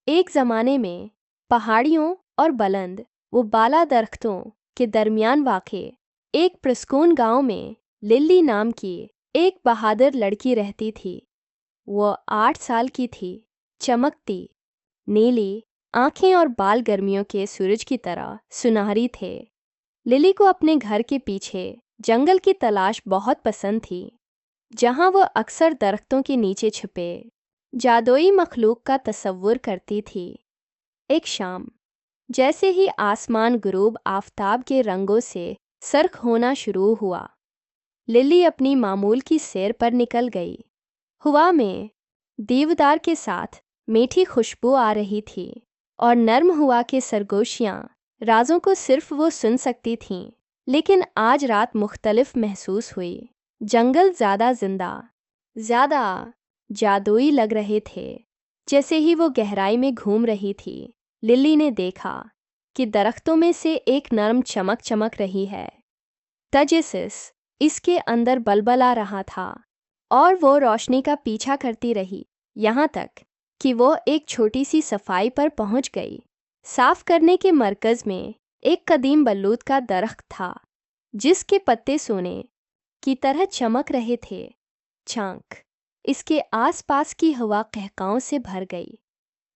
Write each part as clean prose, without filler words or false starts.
एक ज़माने में पहाड़ियों और बुलंद वो बाला दरख्तों के दरमियान वाक़े एक प्रस्कून गांव में लिली नाम की एक बहादुर लड़की रहती थी। वो 8 साल की थी। चमकती नीली आंखें और बाल गर्मियों के सूरज की तरह सुनहरी थे। लिली को अपने घर के पीछे जंगल की तलाश बहुत पसंद थी, जहां वह अक्सर दरख्तों के नीचे छुपे जादुई मखलूक का तस्वुर करती थी। एक शाम, जैसे ही आसमान गुरूब आफताब के रंगों से सर्ख होना शुरू हुआ, लिली अपनी मामूल की सैर पर निकल गई। हवा में देवदार के साथ मीठी खुशबू आ रही थी और नर्म हवा के सरगोशियाँ राजों को सिर्फ वो सुन सकती थीं। लेकिन आज रात मुख्तलिफ महसूस हुई। जंगल ज़्यादा जिंदा, ज़्यादा जादुई लग रहे थे। जैसे ही वो गहराई में घूम रही थी, लिली ने देखा कि दरख्तों में से एक नर्म चमक चमक रही है। तजस्सुस इसके अंदर बलबला रहा था और वो रोशनी का पीछा करती रही, यहाँ तक कि वो एक छोटी सी सफाई पर पहुंच गई। साफ करने के मरकज़ में एक कदीम बलूत का दरख्त था, जिसके पत्ते सोने की तरह चमक रहे थे। झांक इसके आसपास की हवा कहकाओं से भर गई।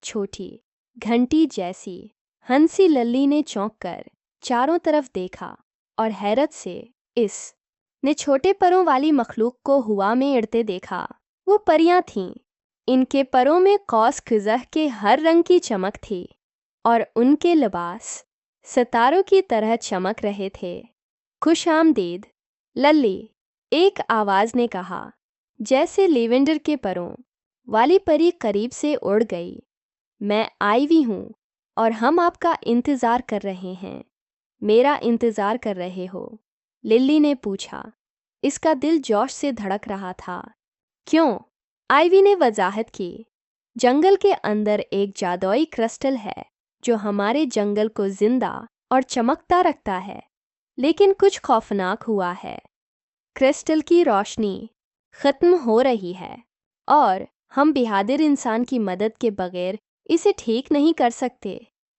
छोटी घंटी जैसी हंसी लल्ली ने चौंक कर चारों तरफ देखा और हैरत से इस ने छोटे परों वाली मखलूक को हवा में उड़ते देखा। वो परियां थीं। इनके परों में कौस क़ुज़ह के हर रंग की चमक थी और उनके लिबास सितारों की तरह चमक रहे थे। खुश आमदीद लल्ली, एक आवाज़ ने कहा। जैसे लेवेंडर के परों वाली परी करीब से उड़ गई। मैं आईवी हूँ और हम आपका इंतज़ार कर रहे हैं। मेरा इंतज़ार कर रहे हो? लिली ने पूछा। इसका दिल जोश से धड़क रहा था। क्यों? आईवी ने वजाहत की। जंगल के अंदर एक जादुई क्रिस्टल है जो हमारे जंगल को जिंदा और चमकता रखता है, लेकिन कुछ खौफनाक हुआ है। क्रिस्टल की रोशनी ख़त्म हो रही है और हम बहादुर इंसान की मदद के बगैर इसे ठीक नहीं कर सकते।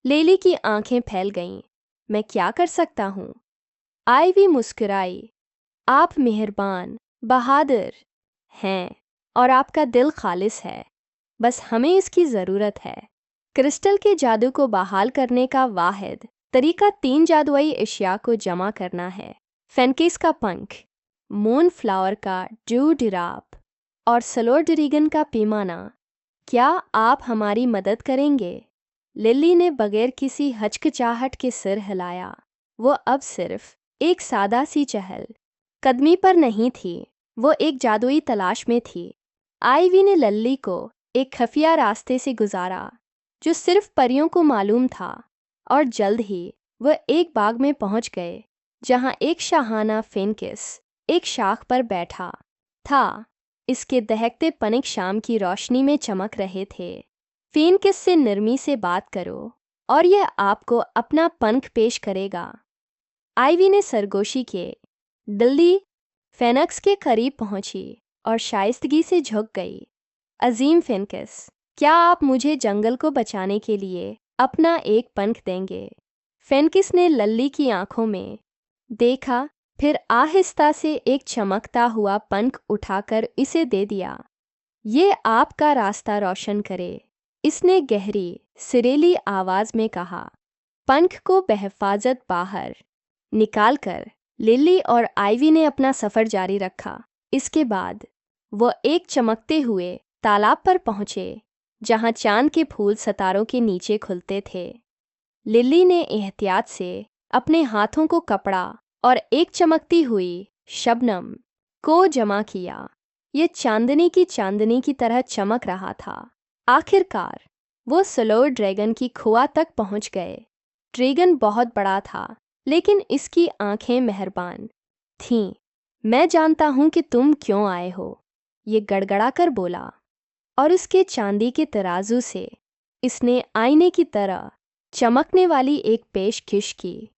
लिली की आंखें फैल गईं। मैं क्या कर सकता हूँ? आईवी मुस्कुराई। आप मेहरबान, बहादुर हैं और आपका दिल खालिस है। बस हमें इसकी ज़रूरत है। क्रिस्टल के जादू को बहाल करने का वाहिद तरीका 3 जादुई अशिया को जमा करना है। फेनकिस का पंख, मून फ्लावर का ड्यूडिराप और सलोड्रिगन का पैमाना। क्या आप हमारी मदद करेंगे? लिली ने बगैर किसी हचकिचाहट के सिर हिलाया। वो अब सिर्फ एक सादा सी चहल कदमी पर नहीं थी, वो एक जादुई तलाश में थी। आईवी ने लल्ली को एक खुफिया रास्ते से गुजारा जो सिर्फ परियों को मालूम था, और जल्द ही वह एक बाग में पहुंच गए जहां एक शाहाना फेनकिस एक शाख पर बैठा था। इसके दहकते पनिक शाम की रोशनी में चमक रहे थे। फेनकिस से नरमी से बात करो और यह आपको अपना पंख पेश करेगा। आईवी ने सरगोशी के दिल्ली फेनक्स के करीब पहुंची और शाइस्तगी से झुक गई। अजीम फेनकिस, क्या आप मुझे जंगल को बचाने के लिए अपना एक पंख देंगे? फेनकिस ने लल्ली की आंखों में देखा, फिर आहिस्ता से एक चमकता हुआ पंख उठाकर इसे दे दिया। ये आपका रास्ता रोशन करे, इसने गहरी सिरेली आवाज़ में कहा। पंख को बेहिफाजत बाहर निकालकर लिली और आईवी ने अपना सफ़र जारी रखा। इसके बाद वो एक चमकते हुए तालाब पर पहुँचे जहाँ चांद के फूल सितारों के नीचे खुलते थे। लिली ने एहतियात से अपने हाथों को कपड़ा और एक चमकती हुई शबनम को जमा किया। ये चांदनी की तरह चमक रहा था। आखिरकार वो स्लो ड्रैगन की खुआ तक पहुंच गए। ड्रैगन बहुत बड़ा था, लेकिन इसकी आंखें मेहरबान थीं। मैं जानता हूँ कि तुम क्यों आए हो, ये गड़गड़ा कर बोला, और उसके चांदी के तराजू से इसने आईने की तरह चमकने वाली एक पेशकश की।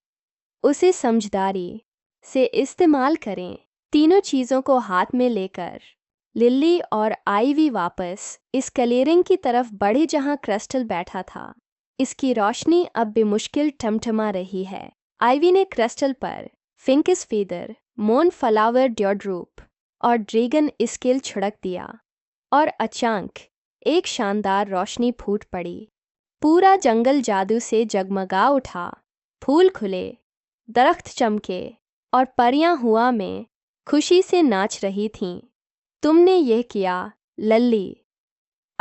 उसे समझदारी से इस्तेमाल करें। तीनों चीज़ों को हाथ में लेकर लिली और आईवी वापस इस क्लीयरिंग की तरफ बढ़े जहां क्रिस्टल बैठा था। इसकी रोशनी अब बेमुश्किल टमटमा रही है। आईवी ने क्रिस्टल पर फिंकिस फीदर, मोन फ्लावर ड्योड्रूप और ड्रैगन स्किल छिड़क दिया और अचानक एक शानदार रोशनी फूट पड़ी। पूरा जंगल जादू से जगमगा उठा। फूल खुले, दरख्त चमके और परियां हवा में खुशी से नाच रही थीं। तुमने यह किया, लल्ली,